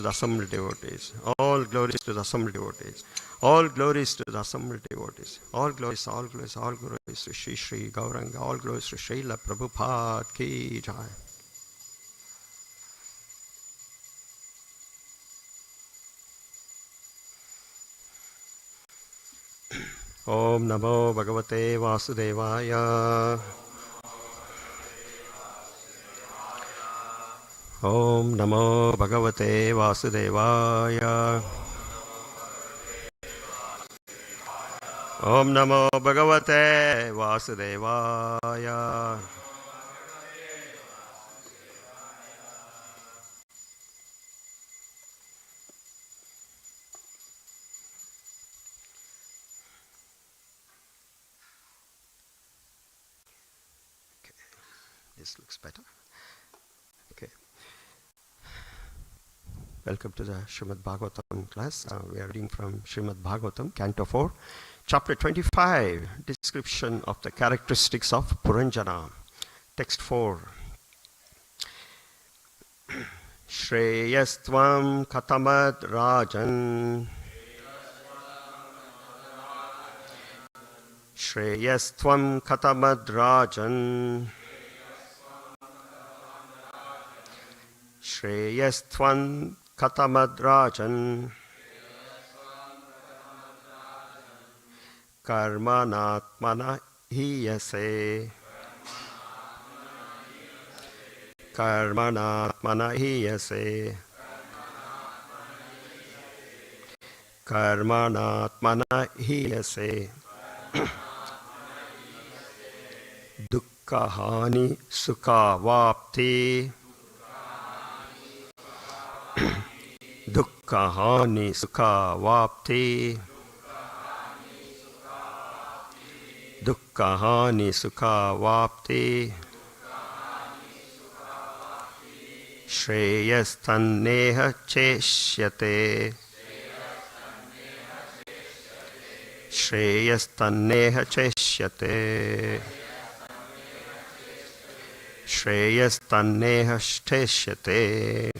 the assembled devotees. All glories to the assembled devotees. All glories to the assembled devotees. All glories to Shri Shri Gauranga. All glories to Srila Prabhupada Ki Jai. Om Namo Bhagavate Vasudevaya. Om Namo Bhagavate Vasudevaya. Om Namo Bhagavate Vasudevaya. This looks better. Okay. Welcome to the Srimad Bhagavatam class. We are reading from Srimad Bhagavatam, Canto 4, Chapter 25, Description of the Characteristics of Puranjana. Text 4. Shreyastvam katamad rajan. Shreyastvam katamad rajan. Shreyastvam katamad rajan. Karmanatmana hiyase. Karmanatmana hiyase. Karmanatmana hiyase. Dukkahani sukhavapti. Dukkahani sukhavapti. Dukkahani sukhavapti. Shreyastanneha cheshyate. Shreyastanneha cheshyate. Shreyastanneha cheshyate.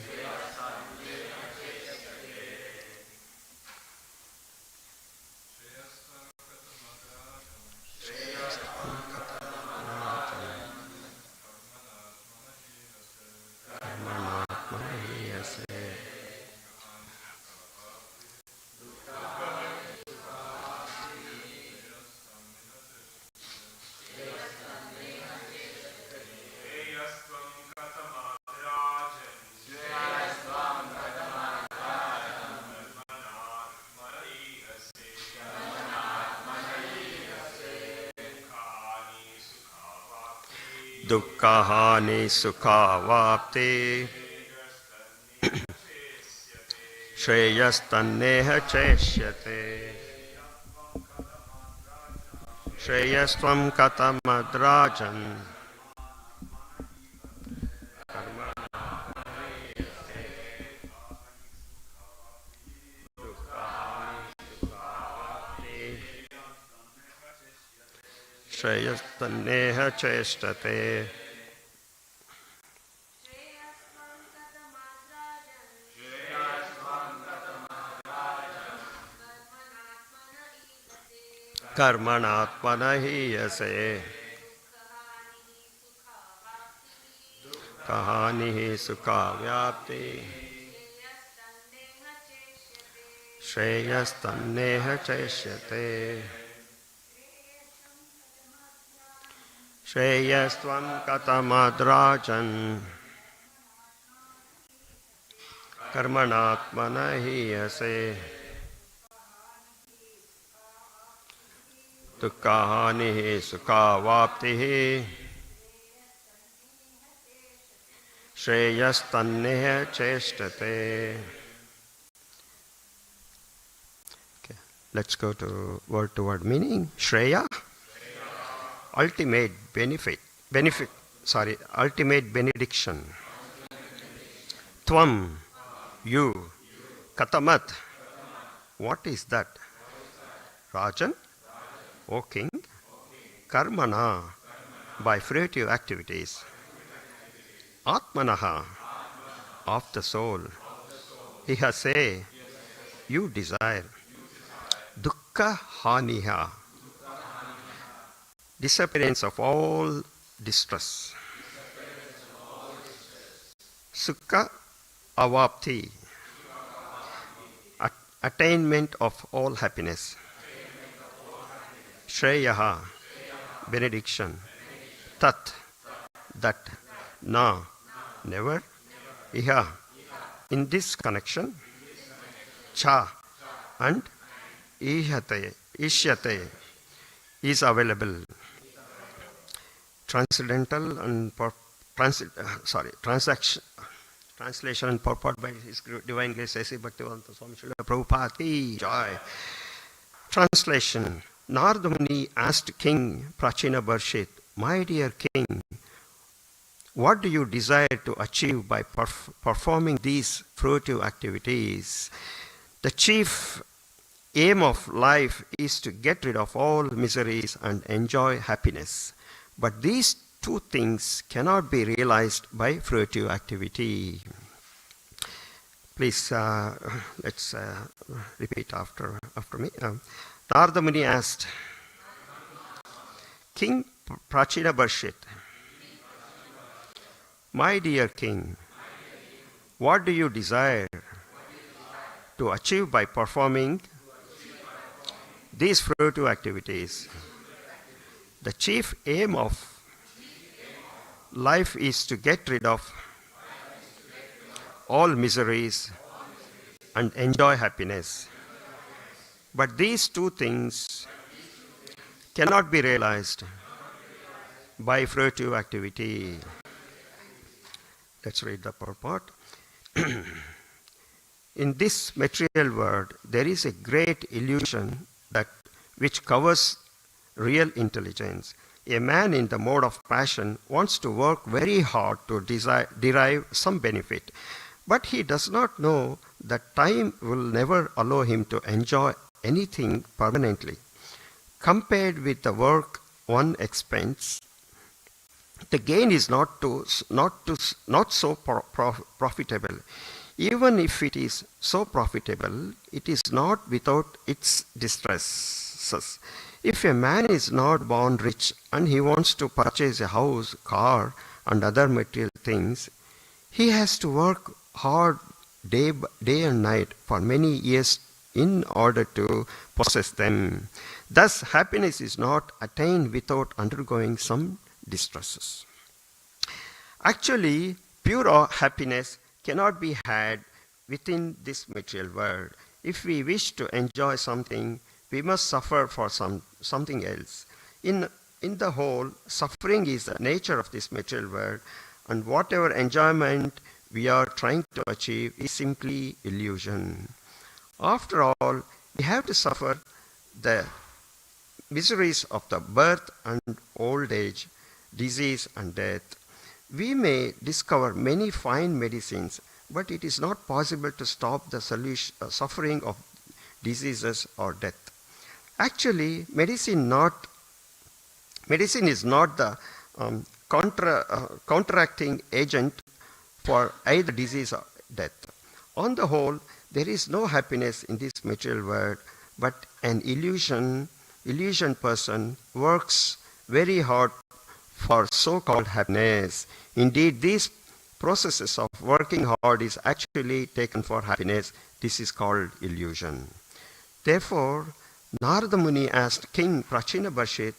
Dukkahani sukhavapti. Shreyastanneha cheshyate. Shreyastvam katamadrajan. Shreyastanneha cheshyate. Karmanatmana hiyase. Kahani sukhavyapti. Shreyastanneha cheshyate. Shreyastvam katamadrajan. Karmanatmana hiyase. Dukkahani sukhavapti. Shreyastanneha cheshyate. Okay, let's go to word meaning. Shreya, ultimate ultimate benediction. Tvam, you. Katamat, what is that? Rajan, O king. Karmana, by fruitive activities. Atmanaha, of the soul. Iha say, you desire. Dukkha haniha, disappearance of all distress. Sukha avapti, attainment of all happiness. Shreyaha, benediction. Tat, that. Na, never. Iha, in this connection. Cha, and ishyate, is available. Transcendental and translation and purport by His Divine Grace A.C. Bhaktivedanta Swami Srila Prabhupada ki jai. Translation. Nārada Muni asked King Prācīnabarhiṣat, my dear king, what do you desire to achieve by performing these fruitive activities? The chief aim of life is to get rid of all miseries and enjoy happiness. But these two things cannot be realized by fruitive activity. Please, let's repeat after me. Nārada Muni asked, King Prācīnabarhiṣat, my dear king, what do you desire to achieve by performing these fruitive activities? The chief aim of life is to get rid of all miseries and enjoy happiness. But these two things cannot be realized by fruitive activity. Let's read the purport. In this material world, there is a great illusion which covers real intelligence. A man in the mode of passion wants to work very hard to derive some benefit, but he does not know that time will never allow him to enjoy anything permanently. Compared with the work one expends, the gain is not so profitable. Even if it is so profitable, it is not without its distresses. If a man is not born rich and he wants to purchase a house, car, and other material things, he has to work hard day and night for many years in order to possess them. Thus, happiness is not attained without undergoing some distresses. Actually, pure happiness cannot be had within this material world. If we wish to enjoy something, we must suffer for something else. In the whole, suffering is the nature of this material world, and whatever enjoyment we are trying to achieve is simply illusion. After all, we have to suffer the miseries of the birth and old age, disease and death. We may discover many fine medicines, but it is not possible to stop the suffering of diseases or death. Actually, medicine is not the counteracting agent for either disease or death. On the whole, there is no happiness in this material world, but an illusion person works very hard for so-called happiness. Indeed, these processes of working hard is actually taken for happiness. This is called illusion. Therefore, Nārada Muni asked King Prācīnabarhiṣat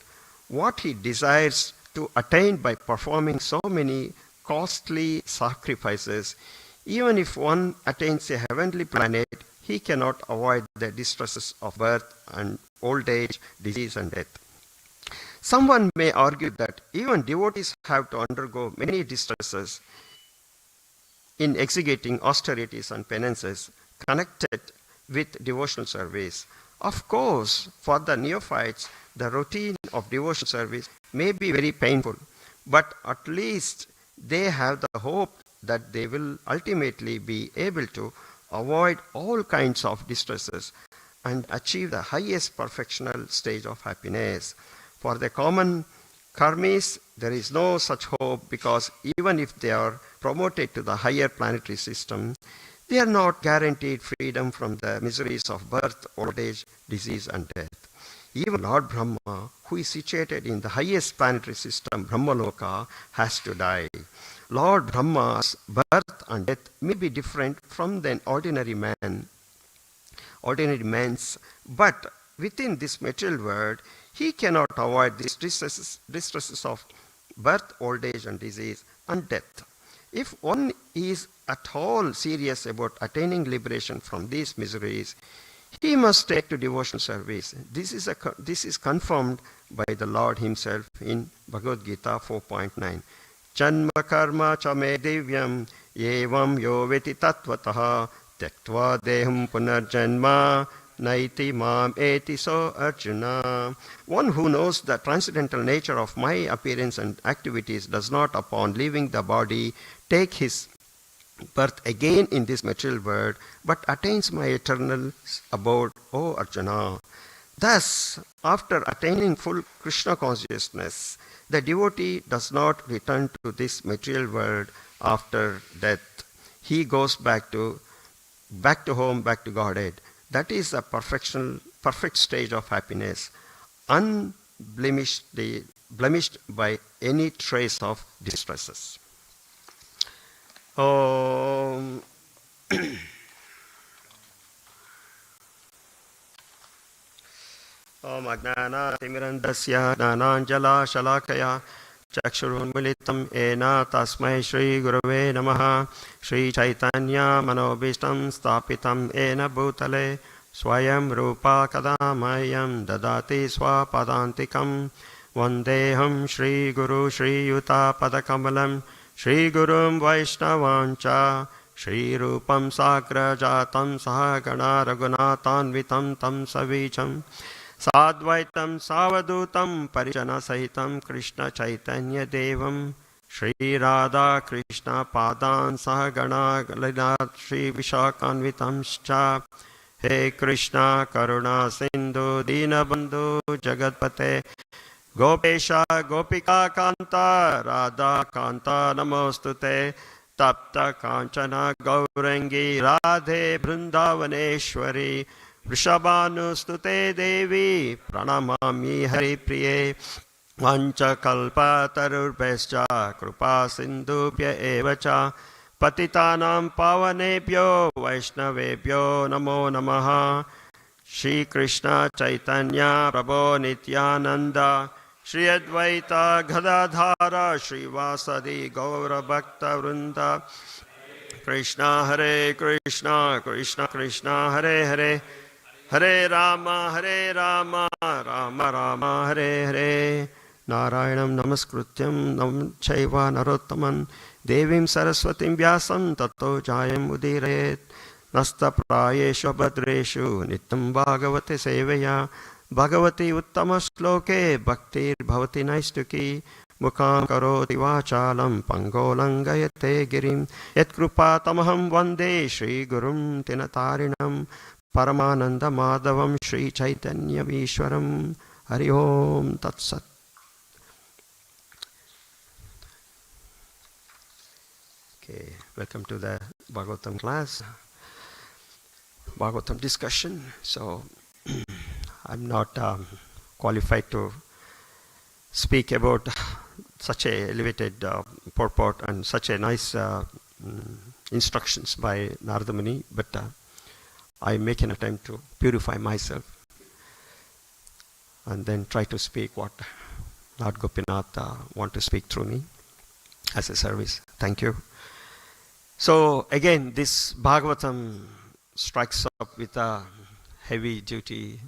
what he desires to attain by performing so many costly sacrifices. Even if one attains a heavenly planet, he cannot avoid the distresses of birth and old age, disease and death. Someone may argue that even devotees have to undergo many distresses in executing austerities and penances connected with devotional service. Of course, for the neophytes, the routine of devotional service may be very painful, but at least they have the hope that they will ultimately be able to avoid all kinds of distresses and achieve the highest perfectional stage of happiness. For the common karmis, there is no such hope, because even if they are promoted to the higher planetary system, They are not guaranteed freedom from the miseries of birth, old age, disease, and death. Even Lord Brahma, who is situated in the highest planetary system, Brahmaloka, has to die. Lord Brahma's birth and death may be different from the ordinary man's, but within this material world, he cannot avoid these distresses of birth, old age, and disease, and death. If one is at all serious about attaining liberation from these miseries, he must take to devotional service. This is confirmed by the Lord himself in Bhagavad Gita 4.9. Janma karma cha me divyam evam yo veti tattvataha tyaktva deham punarjanma naiti mam eti so Arjuna. One who knows the transcendental nature of my appearance and activities does not, upon leaving the body, take his birth again in this material world, but attains my eternal abode, O Arjuna. Thus, after attaining full Krishna consciousness, the devotee does not return to this material world after death. He goes back to home, back to Godhead. That is a perfect stage of happiness, unblemished by any trace of distresses. Om Ajnana-timirandasya Jnananjala Shalakaya Chakshurunmilitam Ena Tasmai Shri Gurave Namaha Shri Chaitanya Manobishtam Stapitam Ena Bhutale Swayam Rupa Kadamayam Dadati Swapadantikam Vandeham Shri Guru Shri Yuta Padakamalam Shri Gurum Vaishnavancha Shri Rupam Sakra Jatam Sahagana Raghunathanvitam Tam Savicham Sadvaitam Savadutam Parijana Sahitam Krishna Chaitanya Devam Shri Radha Krishna Padan Sahagana Galina Shri Vishakanvitam Scha He Krishna Karuna Sindhu Dinabandhu Jagatpate Gopesha Gopika Kanta Radha Kanta Namostute Tapta Kanchana Gaurangi Radhe Vrindavaneshwari Vrishabhanustute Devi Pranamami Hari Priye Vancha Kalpa Tarurbhescha Krupa Sindhubhya Evacha Patitanam Pavanebhyo Vaishnavebhyo Namo Namaha Shri Krishna Chaitanya Prabhu Nityananda Shri Advaita Gadadhara Srivasadi Gaura Bhakta Vrinda Krishna Hare Krishna Krishna Krishna Hare Hare Hare Rama Rama Rama Hare Hare Narayanam Namaskrutyam Nam Chaiva Narottaman Devim Saraswatim Vyasam Tato Jayam Udirayet Nasta Prayeshu Bhadreshu Nityam Bhagavate Sevaya Bhagavati Uttama Shloke Bhaktir Bhavati Naistuki Mukham Karoti Vachalam Pangolam Gayate Girim Yat Krupa Tamaham Vande Shri Gurum Tinatarinam Paramananda Madhavam Shri Chaitanya Vishwaram Hari Om Tat Sat. Okay, welcome to the Bhagavatam class, Bhagavatam discussion. So, I'm not qualified to speak about such a elevated purport and such a nice instructions by Nārada Muni, but I make an attempt to purify myself and then try to speak what Lord Gopinath want to speak through me as a service. Thank you. So again, this Bhagavatam strikes up with a heavy duty,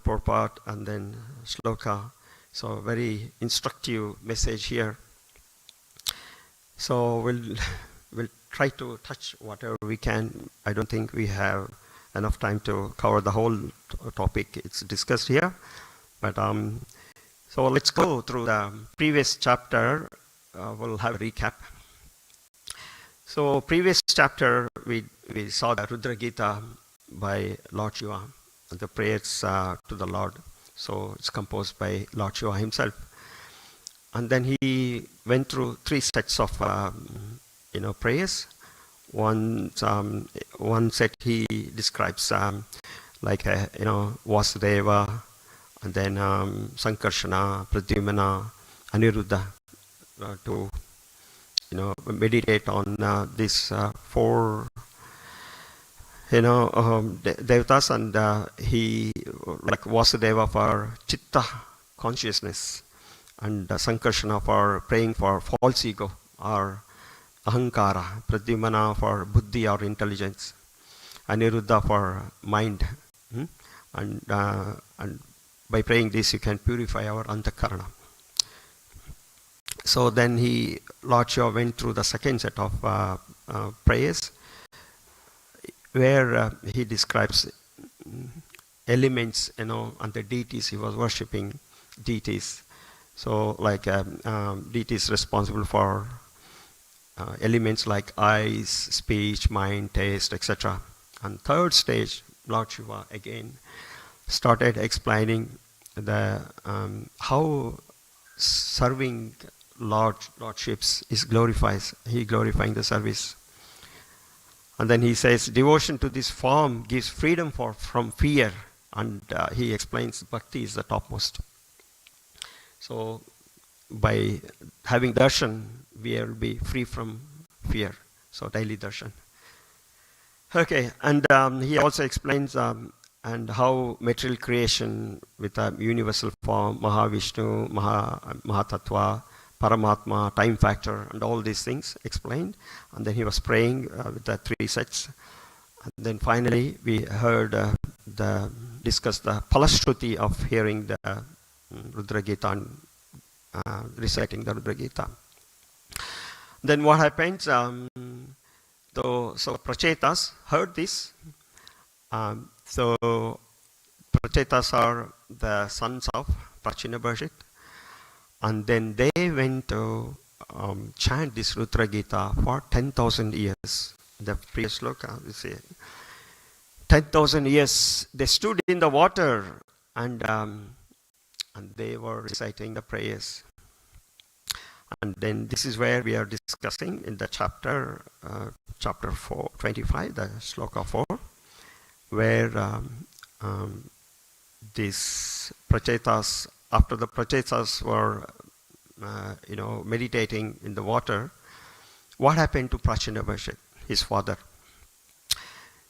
purport and then shloka. So very instructive message here. So we'll try to touch whatever we can. I don't think we have enough time to cover the whole topic it's discussed here. But so let's go through the previous chapter. We'll have a recap. So previous chapter we saw the Rudra Gita by Lord Shiva, the prayers to the Lord. So it's composed by Lord Shiva himself. And then he went through three sets of prayers. one set he describes like Vasudeva, and then Sankarshana, Pradyumna, Aniruddha, to meditate on these four devatas, and he like Vasudeva for chitta consciousness, and Sankarshana for praying for false ego or ahankara, Pradyumna for buddhi or intelligence, Aniruddha for mind. And by praying this you can purify our antakarana. So then Lord Shiva went through the second set of prayers, where he describes elements, and the deities. He was worshipping deities. So like deities responsible for elements like eyes, speech, mind, taste, etc. And third stage, Lord Shiva again started explaining the how serving lordships is glorifying the service. And then he says devotion to this form gives freedom from fear, and he explains bhakti is the topmost. So by having darshan we will be free from fear. So daily darshan. Okay, and he also explains and how material creation with a universal form, Mahavishnu, Mahatattva, Paramatma, time factor, and all these things explained. And then he was praying with the three sets. And then finally we heard discussed the Palashruti of hearing the Rudra Gita and reciting the Rudra Gita. Then what happens? So Prachetas heard this. So Prachetas are the sons of Prācīnabarhiṣat, and then they went to chant this Rudra Gita for 10,000 years. The previous sloka, we say 10,000 years they stood in the water, and they were reciting the prayers. And then this is where we are discussing in the chapter 4, 25, the sloka 4, where these Prachetas, after the Prachetas were meditating in the water, what happened to Prācīnabarhiṣat, his father?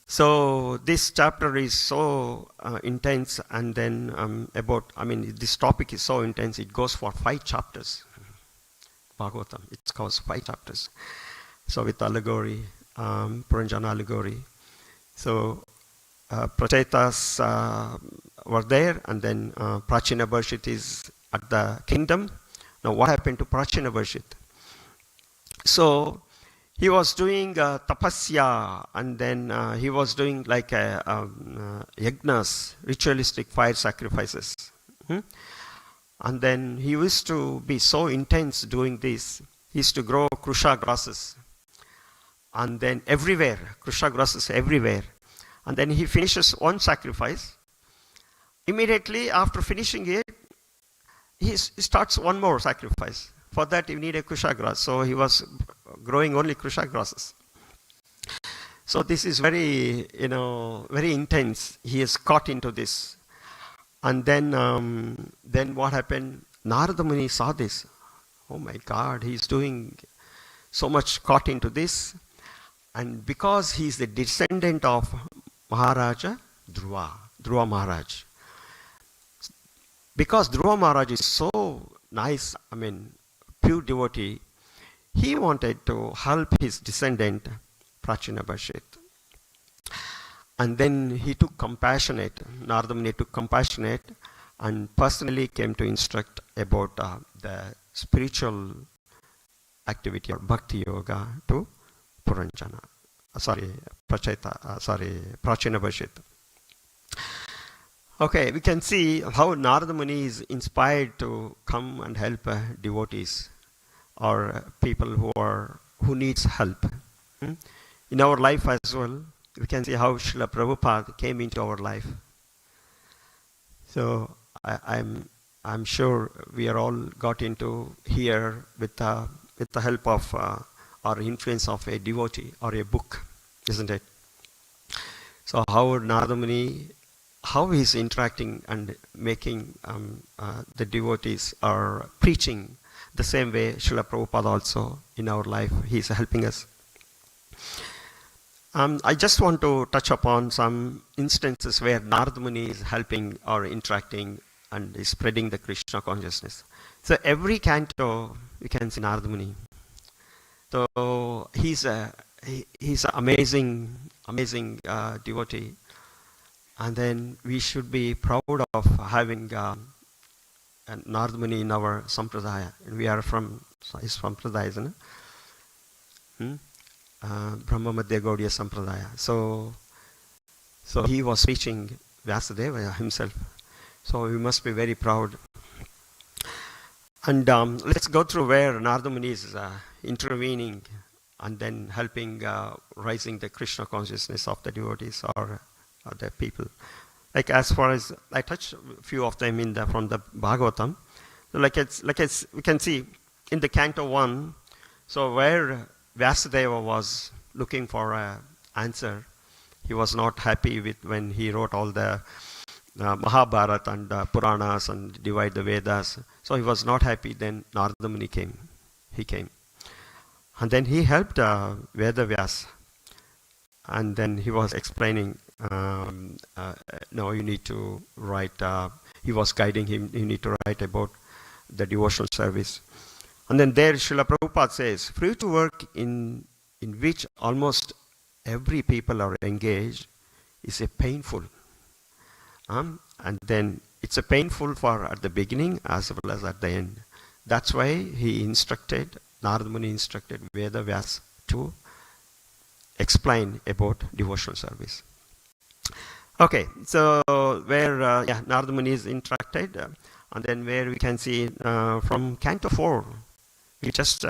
So this chapter is so intense, and then this topic is so intense, it goes for 5 chapters. Bhagavatam, it covers 5 chapters. So with allegory, Puranjana allegory. So Prachetas were there, and then Prācīnabarhiṣat is at the kingdom. Now what happened to Prācīnabarhiṣat? So he was doing tapasya, and then he was doing like yagnas, ritualistic fire sacrifices. And then he used to be so intense doing this. He used to grow krusha grasses, and then everywhere, krusha grasses everywhere. And then he finishes one sacrifice. Immediately after finishing it, he starts one more sacrifice. For that you need a krusha grass. So he was growing only krusha grasses. So this is very, very intense. He is caught into this. And then what happened? Nārada Muni saw this. Oh my God, he's doing so much caught into this. And because he's the descendant of Maharaja Dhruva Maharaj. Because Dhruva Maharaj is so nice, pure devotee, he wanted to help his descendant Prācīnabarhiṣat. And then he took compassionate, Nārada Muni took compassionate, and personally came to instruct about the spiritual activity or bhakti yoga to Prācīnabarhiṣat. Okay, we can see how Nārada Muni is inspired to come and help devotees or people who needs help. In our life as well, we can see how Srila Prabhupada came into our life. So I'm sure we are all got into here with the help of or influence of a devotee or a book, isn't it? So how Nārada Muni, how he's interacting and making the devotees are preaching the same way Srila Prabhupada also in our life, he's helping us. I just want to touch upon some instances where Nārada Muni is helping or interacting and is spreading the Krishna consciousness. So every canto, you can see Nārada Muni. So he's an amazing devotee. And then we should be proud of having Nārada Muni in our sampradaya. We are from his sampradaya, isn't it? Brahma Madhya Gaudiya Sampradaya. So he was preaching Vyasadeva himself. So we must be very proud. And let's go through where Nārada Muni is intervening and then helping raising the Krishna consciousness of the devotees or the people. Like as far as I touched a few of them from the Bhagavatam. So we can see in the Canto 1, so where Vyasadeva was looking for an answer, he was not happy with when he wrote all the Mahabharata and Puranas and divide the Vedas. So he was not happy. Then Nārada Muni came. He came. And then he helped Vedavyas. And then he was explaining, no, you need to write, he was guiding him, you need to write about the devotional service. And then there Srila Prabhupada says, fruitive work in which almost every people are engaged is a painful. And then it's a painful for at the beginning as well as at the end. That's why Nārada Muni instructed Vedavyas to explain about devotional service. Okay, so where Nārada Muni is instructed, and then where we can see from Canto 4, we just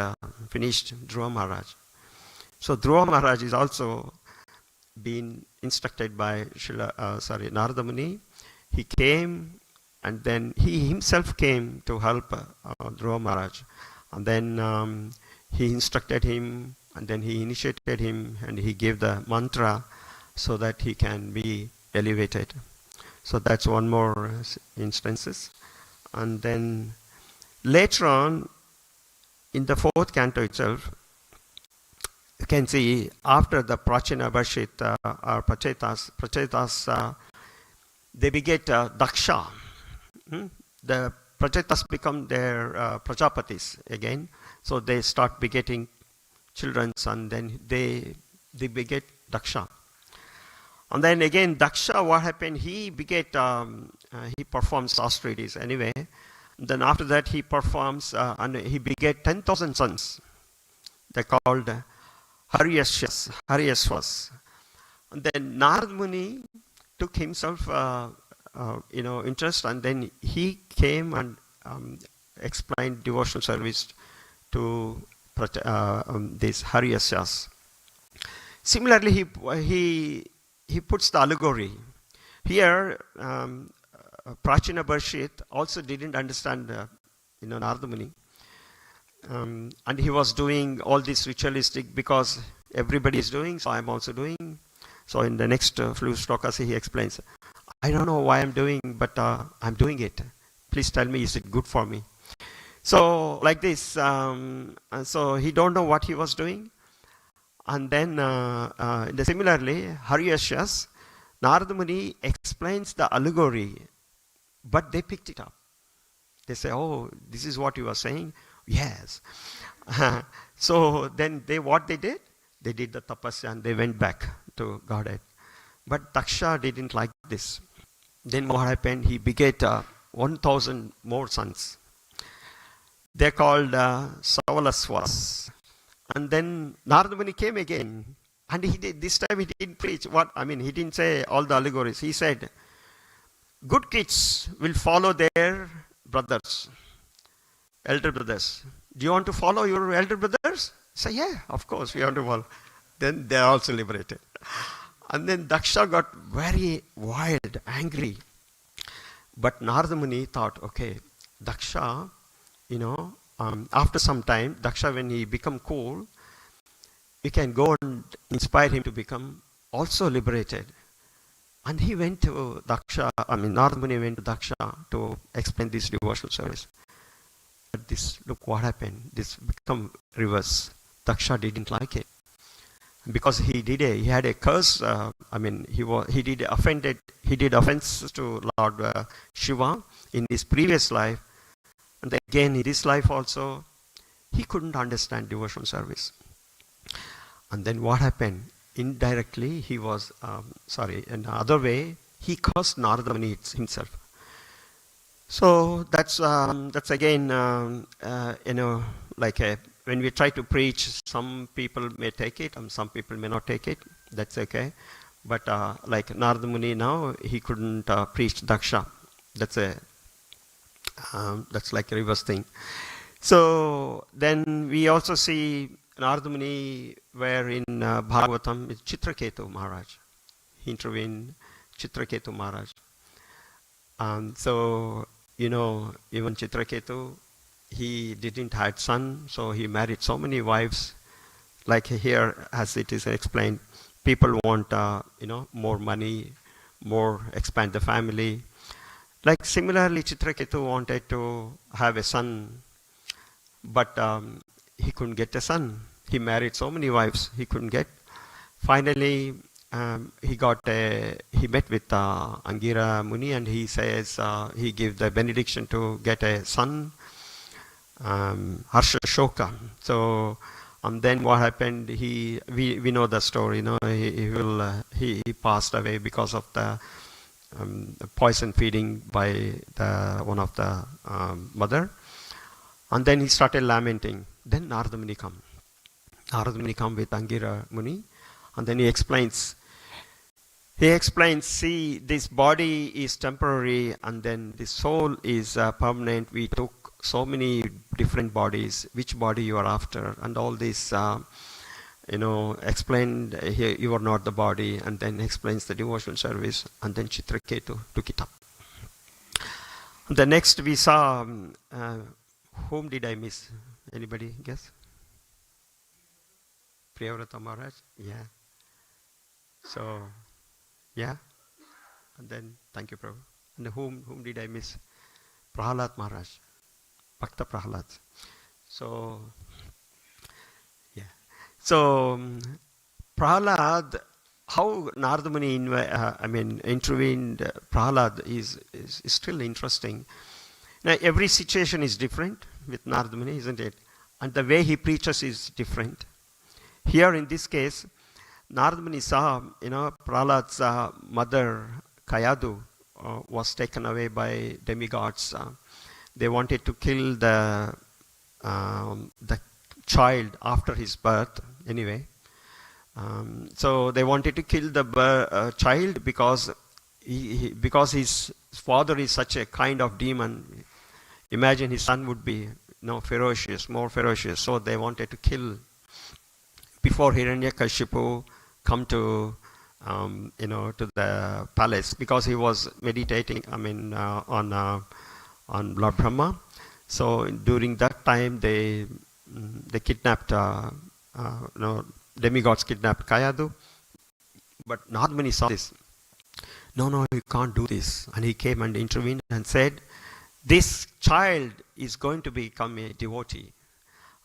finished Dhruva Maharaj. So Dhruva Maharaj is also been instructed by Nārada Muni. He came and then he himself came to help Dhruva Maharaj. And then he instructed him and then he initiated him and he gave the mantra so that he can be elevated. So that's one more instances. And then later on, in the 4th canto itself, you can see after the Prācīnabarhiṣat or Prachetas, they beget Daksha. The Prachetas become their Prajapatis again. So they start begetting children and then they beget Daksha. And then again Daksha, what happened? He performs austerities anyway. Then after that he performs and he beget 10,000 sons. They're called Haryashvas. And then Nārada Muni took himself interest and then he came and explained devotional service to these Haryashvas. Similarly, he puts the allegory. Here, Prācīnabarhiṣat also didn't understand Nārada Muni. And he was doing all this ritualistic because everybody is doing, so I'm also doing. So in the next few slokas he explains, I don't know why I'm doing, but I'm doing it. Please tell me, is it good for me? So like this, and so he don't know what he was doing. And then similarly, Haryashvas, Nārada Muni explains the allegory, but they picked it up. They say, oh, this is what you are saying? Yes. So then what they did? They did the tapasya and they went back to Godhead. But Daksha didn't like this. Then what happened? He begat 1,000 more sons. They're called Savalasvas. And then Nārada Muni came again. And this time he didn't preach. He didn't say all the allegories. He said, good kids will follow their brothers, elder brothers. Do you want to follow your elder brothers? Say, yeah, of course, we want to follow. Then they are also liberated. And then Daksha got very wild, angry. But Nārada Muni thought, okay, Daksha, after some time, Daksha, when he become cool, we can go and inspire him to become also liberated. And he went to Nārada Muni went to Daksha to explain this devotional service. But look what happened. This become reverse. Daksha didn't like it. Because he had a curse, he did offense to Lord Shiva in his previous life. And again in this life also, he couldn't understand devotional service. And then what happened? Indirectly, he was, in another way, he cursed Nārada Muni himself. So that's again, when we try to preach, some people may take it and some people may not take it. That's okay. But like Nārada Muni now, he couldn't preach Daksha. That's like a reverse thing. So then we also see Nārada Muni where in Bhagavatam is Chitraketu Maharaj. He intervened Chitraketu Maharaj. So, even Chitraketu, he didn't have son, so he married so many wives. Like here, as it is explained, people want, more money, more expand the family. Like similarly, Chitraketu wanted to have a son, but he couldn't get a son. He married so many wives, he couldn't get. Finally, he met with Angira Muni, and he says he gave the benediction to get a son, Harsha Shoka. So, and then what happened? We know the story. He passed away because of the poison feeding by one of the mother. And then he started lamenting. Then Nārada Muni come. Nārada Muni come with Angira Muni, and then he explains. See, this body is temporary, and then the soul is permanent. We took so many different bodies. Which body you are after? And all this, explained here, you are not the body, and then explains the devotional service, and then Chitraketu took it up. The next we saw, whom did I miss? Anybody guess? Priyavrata Maharaj? Yeah. So, yeah. And then, thank you, Prabhu. And whom did I miss? Prahalad Maharaj. Bhakta Prahalad. So, yeah. So, Prahalad, how Nārada Muni intervened Prahalad is still interesting. Now, every situation is different with Nārada Muni, isn't it? And the way he preaches is different. Here in this case, Nārada Muni saw, Prahalad's mother, Kayadu, was taken away by demigods. They wanted to kill the child after his birth, anyway. So they wanted to kill the child because his father is such a kind of demon. Imagine his son would be ferocious, more ferocious. So they wanted to kill before Hiranyakashipu come to to the palace, because he was meditating on Lord Brahma. So during that time they kidnapped demigods kidnapped Kayadu. But Nārada Muni saw this. No, you can't do this. And he came and intervened and said, this child is going to become a devotee.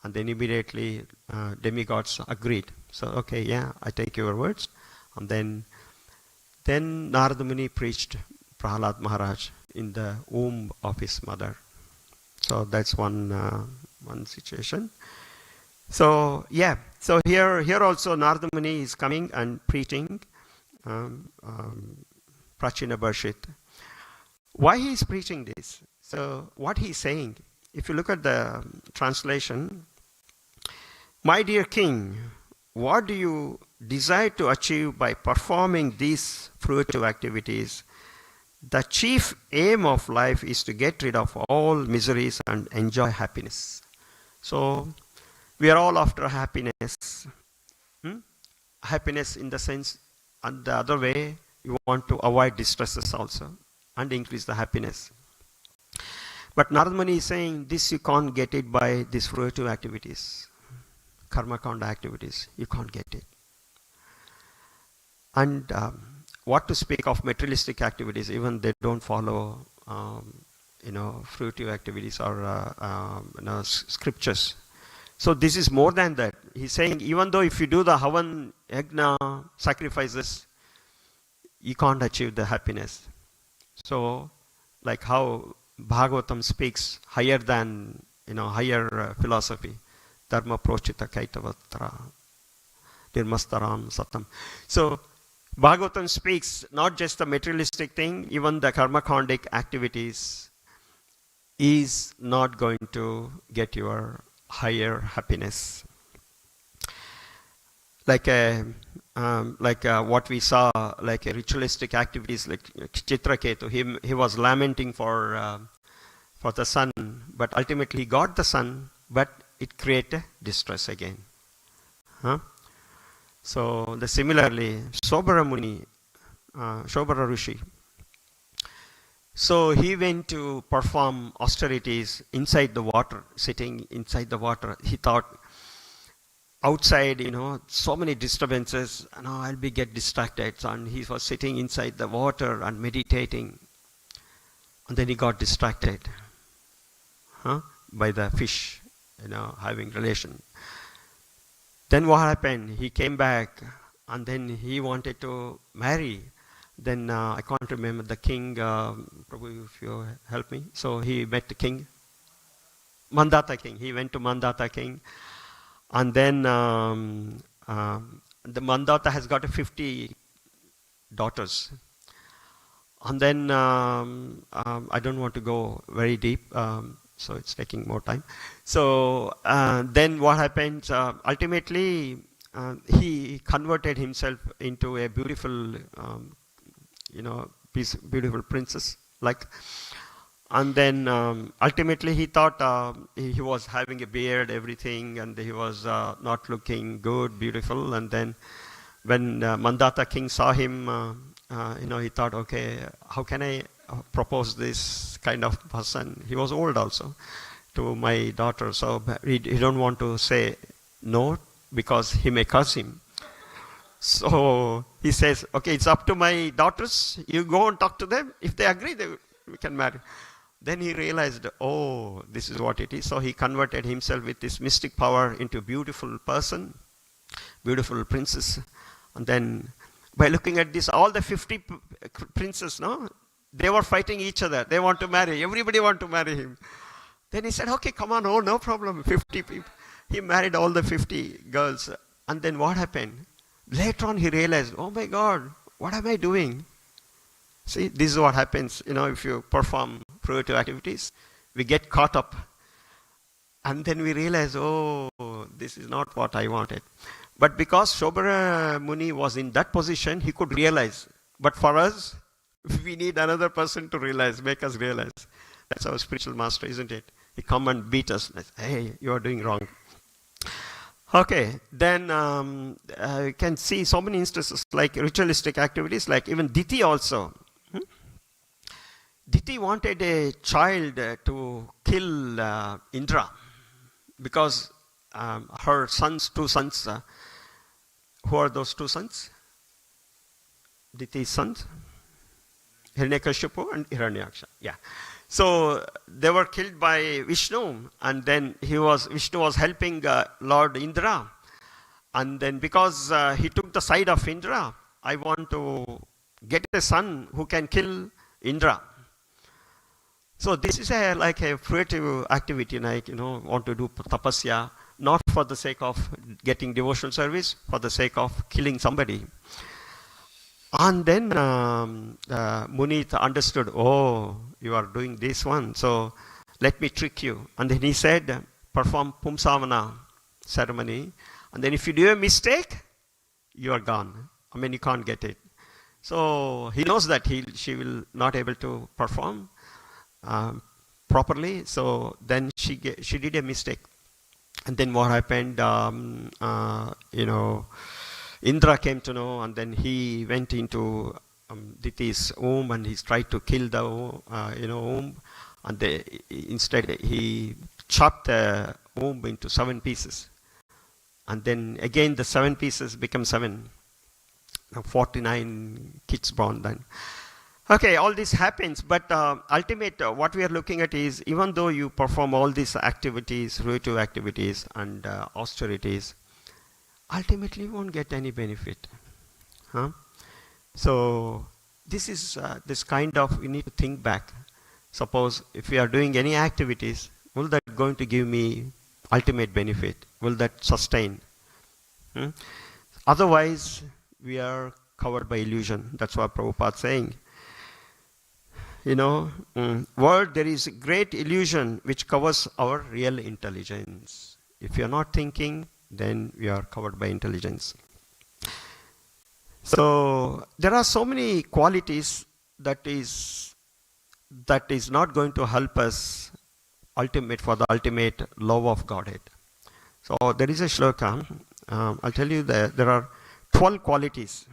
And then immediately demigods agreed. So, okay, yeah, I take your words. And then Nārada Muni preached Prahalad Maharaj in the womb of his mother. So that's one situation. So, yeah. So here also Nārada Muni is coming and preaching Prācīnabarhiṣat. Why he is preaching this? So what he is saying, if you look at the translation, my dear king, what do you desire to achieve by performing these fruitive activities? The chief aim of life is to get rid of all miseries and enjoy happiness. So we are all after happiness. Happiness in the sense, and the other way, you want to avoid distresses also and increase the happiness. But Nārada Muni is saying this you can't get it by these fruitive activities. karma kanda activities. You can't get it. And what to speak of materialistic activities, even they don't follow, fruitive activities or, scriptures. So this is more than that. He's saying, even though if you do the havan, yagna, sacrifices, you can't achieve the happiness. So, like how Bhagavatam speaks higher than, higher philosophy. Dharma prochita kaitavatra, nirmastaram satam. So, Bhagavatam speaks not just the materialistic thing, even the karma-kandic activities is not going to get your higher happiness. Like what we saw, like ritualistic activities, like Chitraketu, he was lamenting for the son, but ultimately he got the son, but it created distress again. Huh? So similarly, Srivas Muni, Srivas Rishi. So he went to perform austerities inside the water, sitting inside the water. He thought, outside, so many disturbances, I'll get distracted. And he was sitting inside the water and meditating. And then he got distracted by the fish, having relation. Then what happened? He came back and then he wanted to marry. Then I can't remember the king, Prabhu, if you help me. So he met the king, Mandata king. He went to Mandata king. And then the Mandata has got 50 daughters. And then I don't want to go very deep, so it's taking more time. So then what happens? Ultimately, he converted himself into a beautiful, beautiful princess. And then ultimately he thought he was having a beard, everything, and he was not looking good, beautiful. And then when Mandata king saw him, he thought, okay, how can I propose this kind of person? He was old also to my daughter, so he don't want to say no because he may curse him. So he says, okay, it's up to my daughters. You go and talk to them. If they agree, we can marry. Then he realized, oh, this is what it is. So he converted himself with this mystic power into a beautiful person, beautiful princess. And then by looking at this, all the 50 princes, they were fighting each other. They want to marry. Everybody want to marry him. Then he said, okay, come on, oh, no problem, 50 people. He married all the 50 girls. And then what happened? Later on he realized, oh my God, what am I doing? See, this is what happens, if you perform fruitive activities. We get caught up. And then we realize, oh, this is not what I wanted. But because Srivas Muni was in that position, he could realize. But for us, we need another person to realize, make us realize. That's our spiritual master, isn't it? He come and beat us. Hey, you are doing wrong. Okay, then you can see so many instances like ritualistic activities, like even Diti also. Diti wanted a child to kill Indra because her sons, 2 sons, who are those 2 sons? Diti's sons? Hiranyakashipu and Hiranyaksha. Yeah. So they were killed by Vishnu, and then Vishnu was helping Lord Indra. And then because he took the side of Indra, I want to get a son who can kill Indra. So this is like a fruitive activity, like, want to do tapasya, not for the sake of getting devotional service, for the sake of killing somebody. And then Muni understood, oh, you are doing this one, so let me trick you. And then he said, perform Pumsavana ceremony, and then if you do a mistake, you are gone. You can't get it. So he knows that she will not able to perform properly, so then she did a mistake. And then what happened, Indra came to know, and then he went into Diti's womb and he tried to kill the womb, and instead he chopped the womb into 7 pieces. And then again the 7 pieces become 7. Now 49 kids born then. Okay, all this happens, but ultimate what we are looking at is, even though you perform all these activities, fruitive activities and austerities, ultimately you won't get any benefit. Huh? So this is this kind of, we need to think back. Suppose if we are doing any activities, will that going to give me ultimate benefit? Will that sustain? Otherwise, we are covered by illusion. That's what Prabhupada is saying. World, there is a great illusion which covers our real intelligence. If you are not thinking, then we are covered by intelligence. So there are so many qualities that is not going to help us for the ultimate love of Godhead. So there is a shloka. I'll tell you that there are 12 qualities.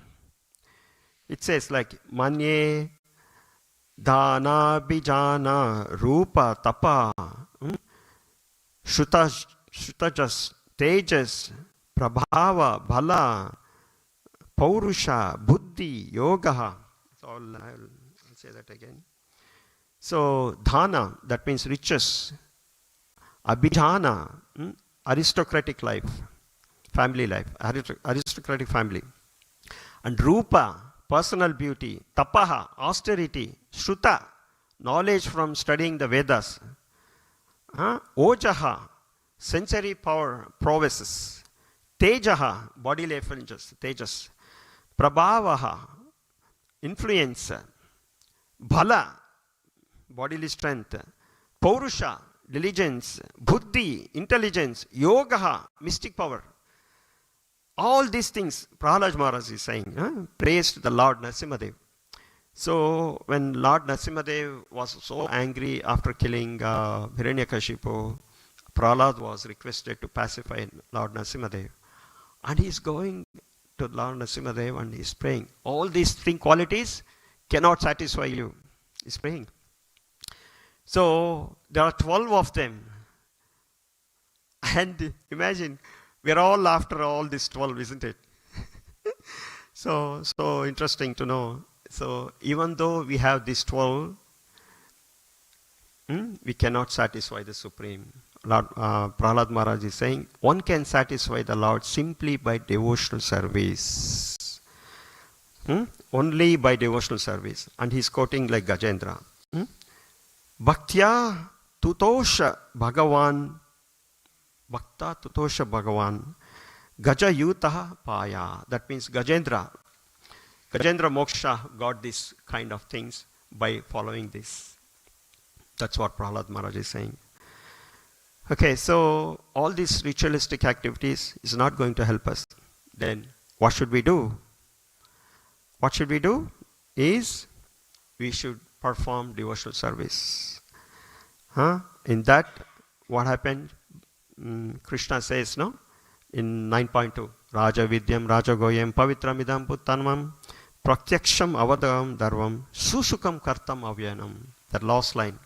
It says like manye, dana, bijana, rupa, tapa, shutajas, tejas, prabhava, bhala, paurusha, buddhi, yoga. I'll say that again. So dhana, that means riches. Abhijana, aristocratic life, family life, aristocratic family. And rupa, personal beauty. Tapaha, austerity. Shruta, knowledge from studying the Vedas. Ojaha, sensory power, prowesses. Tejaha, bodily effulgence, tejas. Prabhavaha, influence. Bhala, bodily strength. Paurusha, diligence. Buddhi, intelligence. Yogaha, mystic power. All these things, Prahlad Maharaj is saying, praise to the Lord Narasimhadev. So when Lord Narasimhadev was so angry after killing Hiranyakashipu, Prahlad was requested to pacify Lord Narasimhadev. And he is going to Lord Narasimhadev and he is praying. All these 3 qualities cannot satisfy you. He is praying. So there are 12 of them. And imagine, we are all after all these 12, isn't it? So interesting to know. So even though we have these 12, we cannot satisfy the Supreme. Lord Prahlad Maharaj is saying, one can satisfy the Lord simply by devotional service. Only by devotional service. And he's quoting like Gajendra. Bhaktya tutosha bhagavan. Bhakta tutosha bhagavan. Gaja yutaha paya. That means Gajendra Moksha got this kind of things by following this. That's what Prahlad Maharaj is saying. Okay, so all these ritualistic activities is not going to help us. Then what should we do? What should we do is we should perform devotional service. In that, what happened? Krishna says, no? In 9.2, Raja Vidyam, Raja Goyam, Pavitramidam Puttanamam, Pratyaksham Avadam Darvam, Susukam Kartam Avyanam. That last line,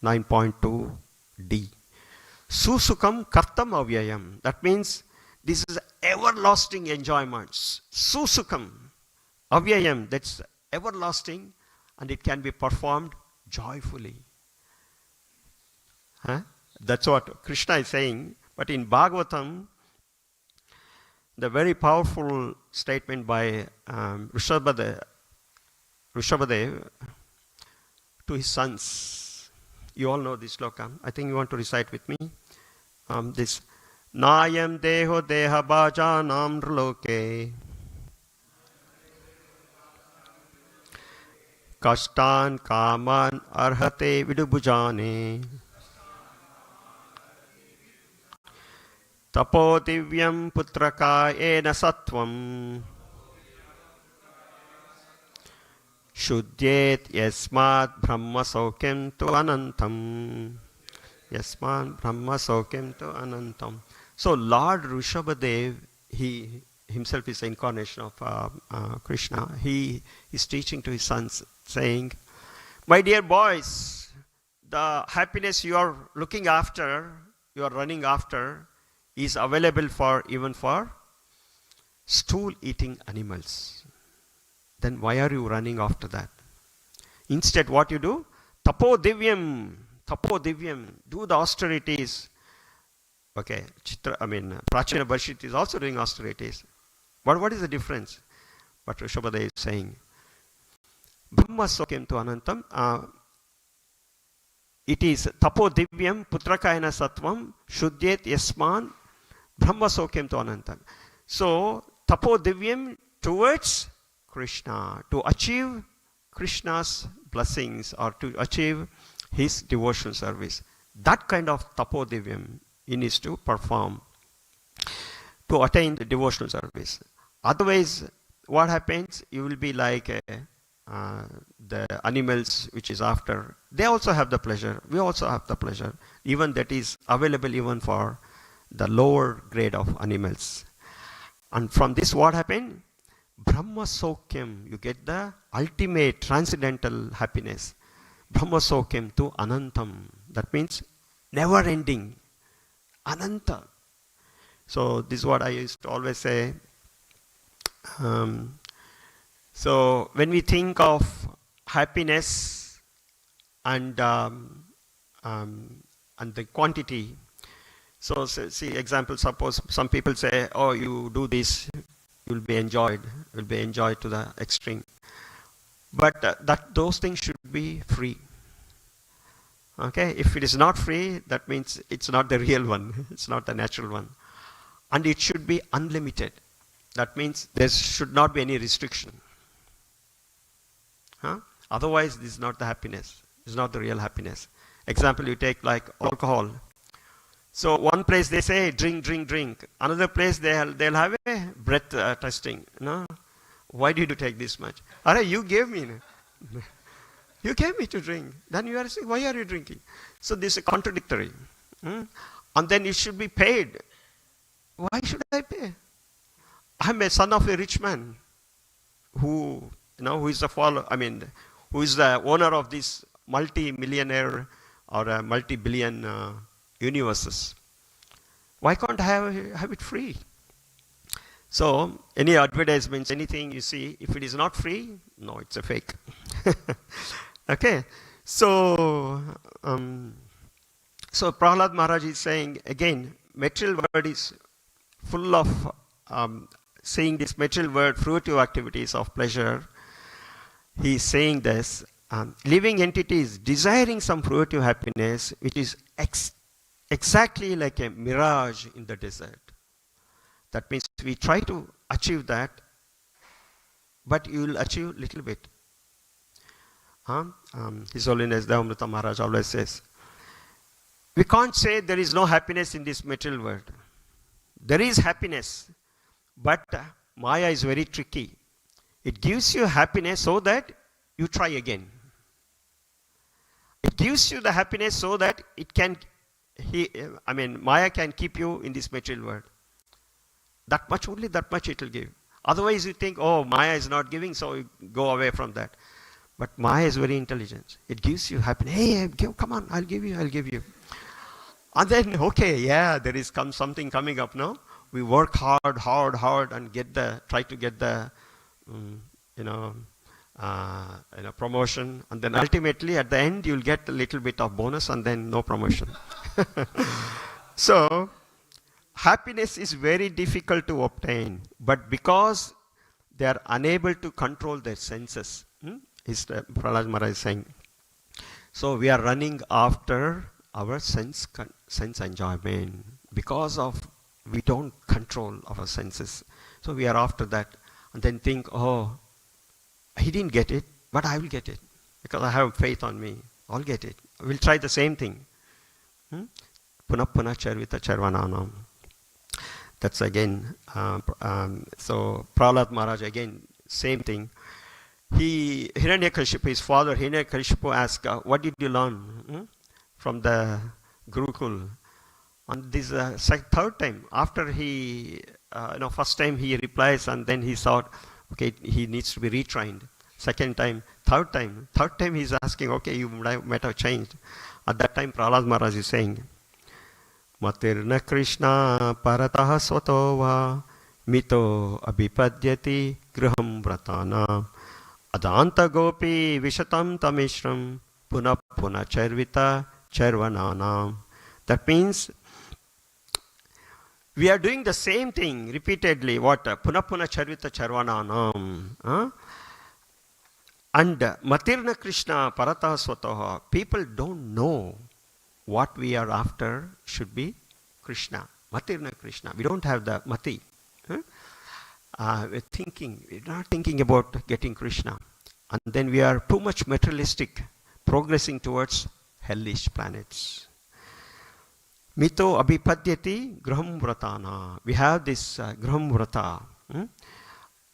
9.2d. Susukam Kartam Avyayam. That means this is everlasting enjoyments. Susukam Avyayam. That's everlasting and it can be performed joyfully. That's what Krishna is saying. But in Bhagavatam, the very powerful statement by Rishabhadev to his sons. You all know this sloka. I think you want to recite with me. This Nayam Deho Deha Bhajanam Nrloke Kashtan Kaman Arhate Vidubhujane Tapo Divyam Putraka Ena Sattvam Shudyet Yasmat Brahma Saukyam Tu Anantam. Yasmat Brahma Saukyam Tu Anantam. So Lord Rishabhadev, he himself is the incarnation of Krishna. He is teaching to his sons, saying, my dear boys, the happiness you are looking after, you are running after, is available for even for stool-eating animals. Then why are you running after that? Instead, what you do? Tapo divyam, do the austerities. Okay, Prācīnabarhiṣat is also doing austerities. But what is the difference? What Rishabhadeva is saying. Brahma sokyam tu anantam. It is tapo divyam putrakayana sattvam shuddhyet yasman brahma sokyam tu anantam. So, tapo divyam towards Krishna, to achieve Krishna's blessings or to achieve his devotional service. That kind of tapo divyam he needs to perform to attain the devotional service. Otherwise, what happens? You will be like the animals which is after. They also have the pleasure. We also have the pleasure. Even that is available even for the lower grade of animals. And from this what happened? Brahma Sokyam. You get the ultimate transcendental happiness. Brahma Sokyam tu Anantam. That means never ending. Ananta. So this is what I used to always say. So when we think of happiness and the quantity, so see example, suppose some people say, oh, you do this, you'll be enjoyed to the extreme. But those things should be free. Okay, if it is not free, that means it's not the real one, it's not the natural one. And it should be unlimited. That means there should not be any restriction. Otherwise, this is not the happiness. It's not the real happiness. Example, you take like alcohol. So one place they say drink, drink, drink. Another place they'll have a breath testing. No, why did you take this much? Arey, you gave me. You gave me to drink. Then you are saying, why are you drinking? So this is contradictory. And then it should be paid. Why should I pay? I'm a son of a rich man who is who is the owner of this multi-millionaire or a multi-billion universes. Why can't I have it free? So any advertisements, anything you see, if it is not free, no, it's a fake. Okay, so Prahlad Maharaj is saying again, material world is full of saying this material world, fruitive activities of pleasure. He is saying this, living entities desiring some fruitive happiness, which is exactly like a mirage in the desert. That means we try to achieve that, but you will achieve little bit. His Holiness Devamrita Maharaj always says, we can't say there is no happiness in this material world. There is happiness, but Maya is very tricky. It gives you happiness so that you try again. It gives you the happiness so that it can, Maya can keep you in this material world. That much it will give. Otherwise you think, oh, Maya is not giving, so you go away from that. But Maya is very intelligent. It gives you happiness. Hey, come on, I'll give you. And then, okay, yeah, there is something coming up now. We work hard and try to get the, promotion. And then ultimately at the end, you'll get a little bit of bonus and then no promotion. So, happiness is very difficult to obtain. But because they are unable to control their senses, Prahlad Maharaj is saying, so we are running after our sense enjoyment because of we don't control our senses. So we are after that and then think, oh, he didn't get it, but I will get it because I have faith on me. I'll get it. I will try the same thing. Puna puna charvita charvananam. That's again, so Prahlad Maharaj again, same thing. Hiranyakashipu, his father Hiranyakashipu asked, what did you learn from the Gurukul? And this third time, after he, first time he replies and then he thought, okay, he needs to be retrained. Second time, third time he's asking, okay, you might have changed. At that time, Prahlad Maharaj is saying, Matirna Krishna parataha svatova mito abhipadyati griham vratana adanta gopi vishatam tamishram puna puna charvita charvananam. That means we are doing the same thing repeatedly. What? Puna puna charvita charvananam. And Matirna Krishna parataha svatava. People don't know what we are after should be Krishna. Matirna Krishna. We don't have the mati. We're not thinking about getting Krishna. And then we are too much materialistic, progressing towards hellish planets. Mito abhipadyati graham vratana. We have this graham vrata.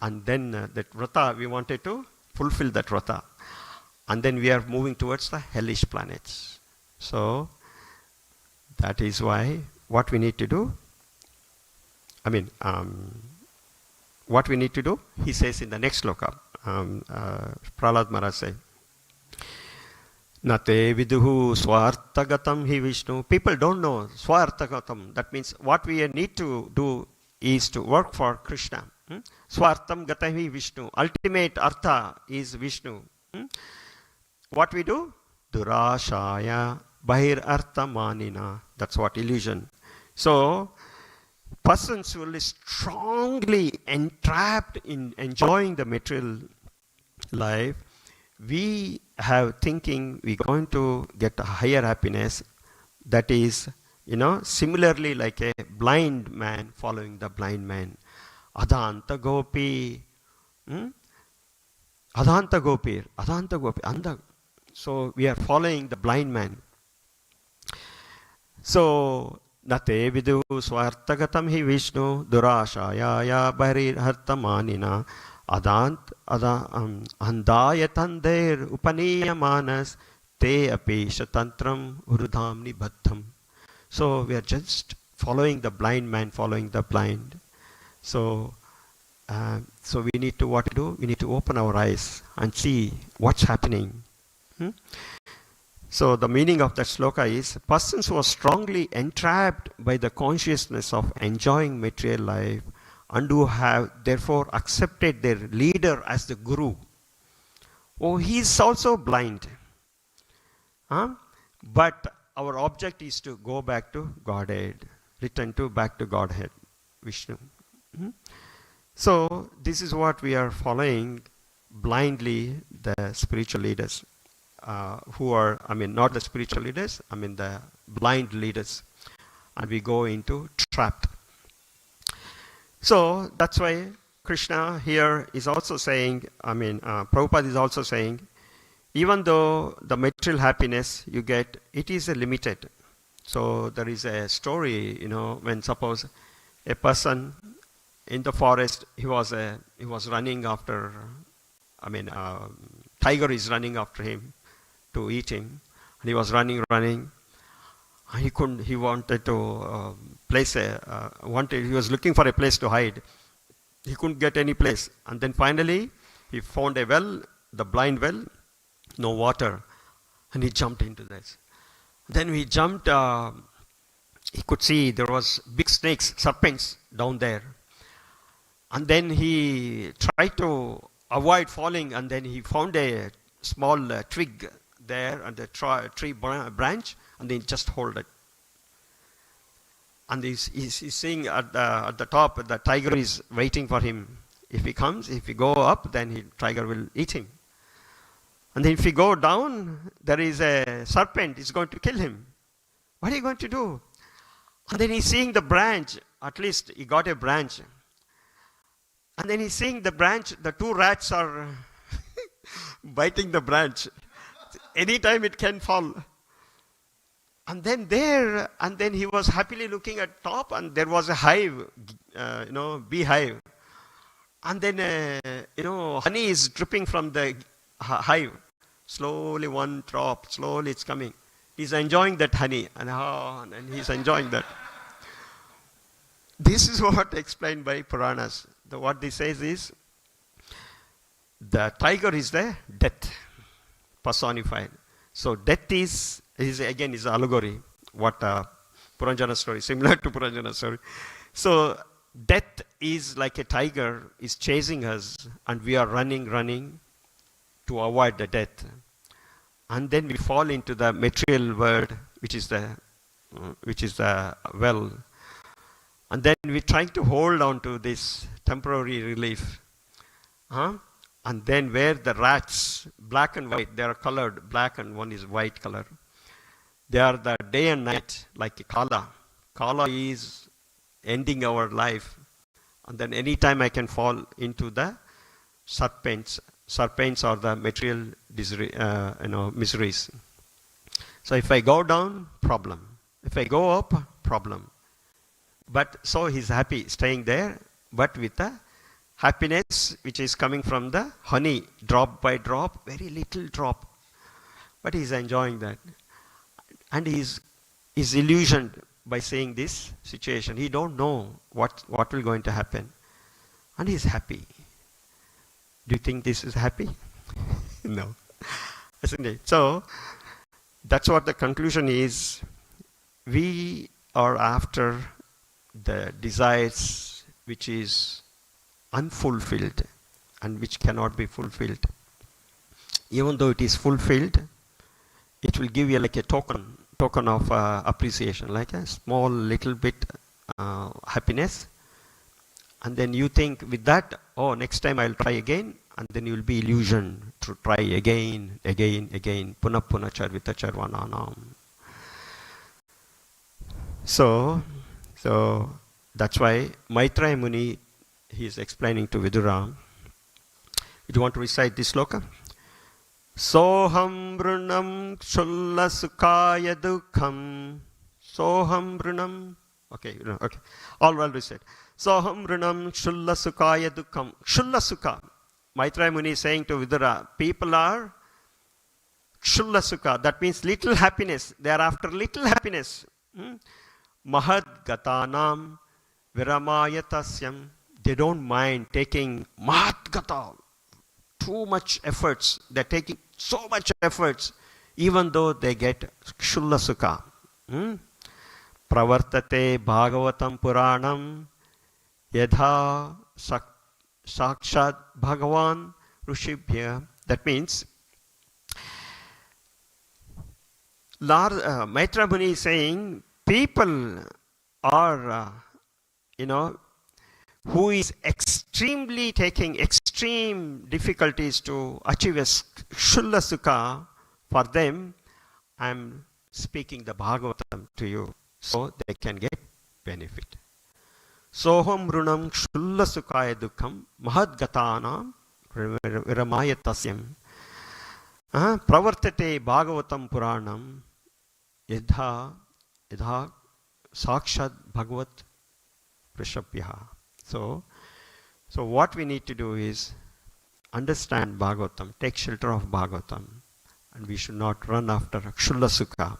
And then that vrata, we wanted to fulfill that vrata. And then we are moving towards the hellish planets. So, that is why what we need to do, what we need to do, he says in the next sloka, Prahlad Maharaj says, Nate viduhu swartagatam hi Vishnu. People don't know swartagatam. That means what we need to do is to work for Krishna. Swartam gatam hi Vishnu. Ultimate artha is Vishnu. What we do? Durashaya bahir artha manina. That's what illusion. So, persons who are strongly entrapped in enjoying the material life, we have thinking we're going to get a higher happiness. That is, similarly like a blind man following the blind man. Adanta gopi. Adanta gopi. So we are following the blind man. So, Nate vidu swartagatam hi Vishnu durashaya bharir hartamanina andayatandir upaniya manas te apesha tantram urudhamni bhattam. So we are just following the blind man, following the blind. So we need to what to do? We need to open our eyes and see what's happening. So the meaning of that sloka is, persons who are strongly entrapped by the consciousness of enjoying material life and who have therefore accepted their leader as the guru. Oh, he is also blind. But our object is to go back to Godhead, return back to Godhead, Vishnu. So this is what we are following blindly, the spiritual leaders. Who are, not the spiritual leaders, the blind leaders. And we go into trapped. So that's why Krishna here is also saying, Prabhupada is also saying, even though the material happiness you get, it is limited. So there is a story, when suppose a person in the forest, he was running after, tiger is running after him to eat him, and he was running, and he couldn't. He wanted to he was looking for a place to hide. He couldn't get any place, and then finally he found a well, the blind well, no water, and he jumped into this. Then he jumped. He could see there was big snakes, serpents down there, and then he tried to avoid falling, and then he found a small twig there and the tree branch, and then just hold it. And he's seeing at the top, the tiger is waiting for him. If he go up, then tiger will eat him. And then if he go down, there is a serpent, it's going to kill him. What are you going to do? And then he's seeing the branch, at least he got a branch. And then he's seeing the branch, the two rats are biting the branch. Anytime it can fall. And then he was happily looking at top, and there was a hive, beehive. And then, honey is dripping from the hive. Slowly one drop, slowly it's coming. He's enjoying that honey, and he's enjoying that. This is what explained by Puranas. What this says is, the tiger is the death personified. So death is allegory. What Puranjana story, similar to Puranjana story. So death is like a tiger is chasing us, and we are running to avoid the death. And then we fall into the material world, which is the well. And then we're trying to hold on to this temporary relief. And then where the rats, black and white, they are colored black and one is white color. They are the day and night, like a kala. Kala is ending our life. And then anytime I can fall into the serpents. Serpents are the material miseries. So if I go down, problem. If I go up, problem. But so he's happy staying there, but with the happiness which is coming from the honey, drop by drop, very little drop. But he's enjoying that. And he's illusioned by seeing this situation. He don't know what will going to happen. And he's happy. Do you think this is happy? No. Isn't it? So that's what the conclusion is. We are after the desires which is unfulfilled and which cannot be fulfilled. Even though it is fulfilled, it will give you like a token of appreciation, like a small little bit happiness. And then you think with that, oh, next time I'll try again, and then you will be illusioned to try again, puna charvita charvananam. So that's why Nitay Muni, he is explaining to Vidura. You want to recite this sloka? Soham brunam shulla sukaya dukham. Soham brunam. Okay. All well recite. Soham brunam shulla sukaya dukham. Shulla sukha. Nitay Muni is saying to Vidura, people are shulla sukha. That means little happiness. They are after little happiness. Mahad gatanam viramayatasya. They don't mind taking mahat gata. Too much efforts. They're taking so much efforts, even though they get shulla sukha. Pravartate bhagavatam puranam yadha sakshat bhagavan rushibhya. That means Nitay Muni is saying people are, who is taking extreme difficulties to achieve a shulla sukha, for them, I'm speaking the Bhagavatam to you, so they can get benefit. Soham runam shulla sukhaya dukham mahad gatanam viramayatasya. Pravartate Bhagavatam Puranam yadha sakshat bhagavat prishabhya. So what we need to do is understand Bhagavatam, take shelter of Bhagavatam, and we should not run after shulla sukha.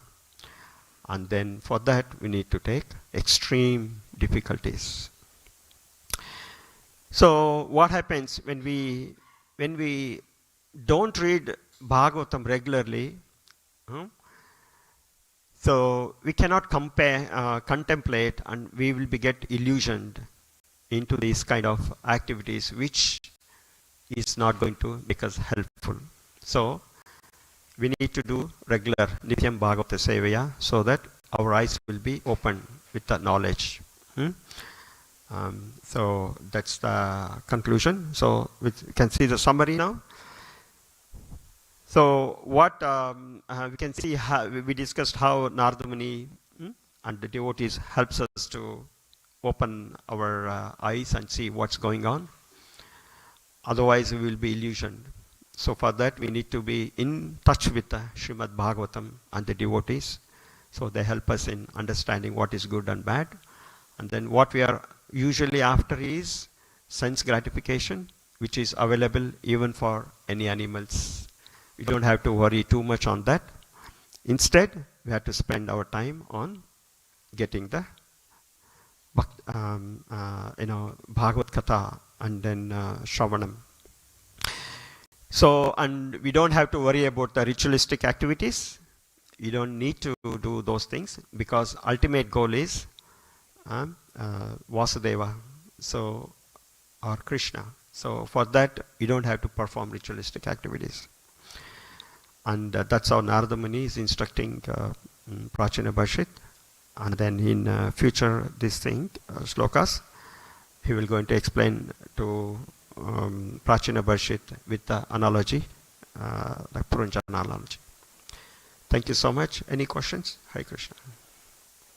And then for that we need to take extreme difficulties. So what happens when we don't read Bhagavatam regularly? So we cannot contemplate, and we will get illusioned into these kind of activities, which is not going to make us helpful. So we need to do regular Nityam Bhagavata Sevaya, so that our eyes will be open with the knowledge. So that's the conclusion. So we can see the summary now. So what we can see, we discussed how Nārada Muni and the devotees helps us to open our eyes and see what's going on. Otherwise we will be illusioned. So for that we need to be in touch with the Srimad Bhagavatam and the devotees. So they help us in understanding what is good and bad. And then what we are usually after is sense gratification, which is available even for any animals. We don't have to worry too much on that. Instead, we have to spend our time on getting the Bhagavad Katha and then Shravanam. So, and we don't have to worry about the ritualistic activities. you don't need to do those things because ultimate goal is Vasudeva, so or Krishna. So for that, you don't have to perform ritualistic activities. And that's how Nārada Muni is instructing Prācīnabarhiṣat. And then in future, this thing, slokas, he will going to explain to Prācīnabarhiṣat with the analogy, like Puranjana analogy. Thank you so much. Any questions? Hare Krishna.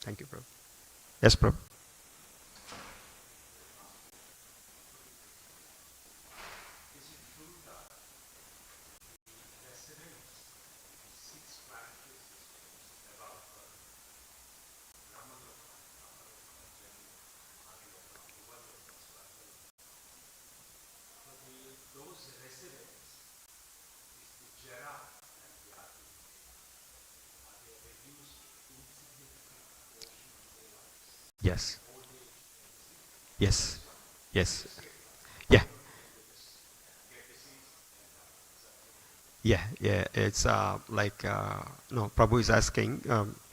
Thank you, Prabhu. Yes, Prabhu. Yes. Yes. Yes. Yeah. Yeah. It's like no. Prabhu is asking.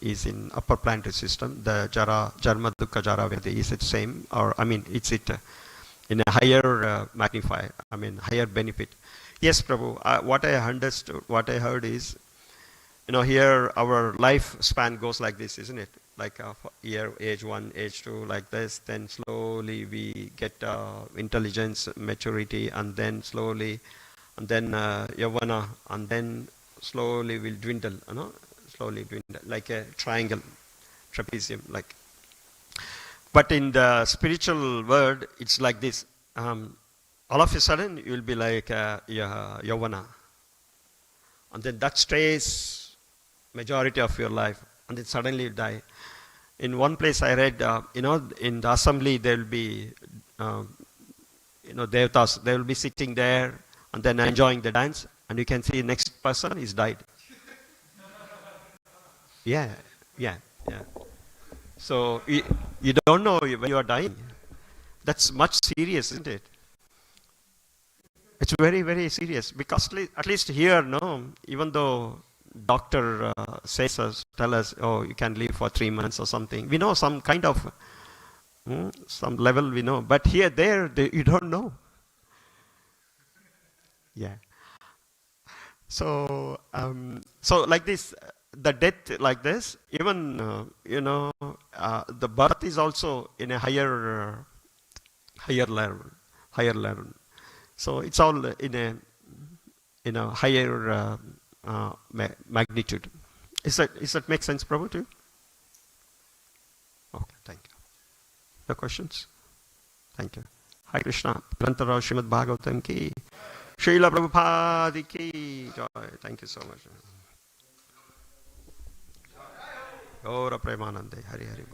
Is in upper planetary system the Jara, Jarma, Dukkha, Jara, Vyadhi. Is it same or I mean, it's it in a higher magnifier? I mean, higher benefit. Yes, Prabhu. What I understood, what I heard is, here our lifespan goes like this, isn't it? Like year, age 1, age 2, like this. Then slowly we get intelligence, maturity, and then slowly, and then yavana, and then slowly will dwindle, slowly dwindle, like a triangle, trapezium, like. But in the spiritual world, it's like this. All of a sudden, you will be like yavana, and then that stays majority of your life, and then suddenly you die. In one place I read, in the assembly there will be, devatas, they will be sitting there and then enjoying the dance, and you can see next person is died. Yeah. So you don't know when you are dying. That's much serious, isn't it? It's very, very serious because at least here, no, even though doctor tell us, oh, you can live for 3 months or something. We know some kind of, some level we know. But here, you don't know. Yeah. So, so like this, the death like this, even, the birth is also in a higher level. So it's all in a higher magnitude. Is that make sense, Prabhu, to you? Okay, thank you. The questions? Thank you. Hare Krishna. Prantara Srimad Bhagavatam ki. Srila Prabhupada ki. Thank you so much. Gaura Premanande. Hari Hari.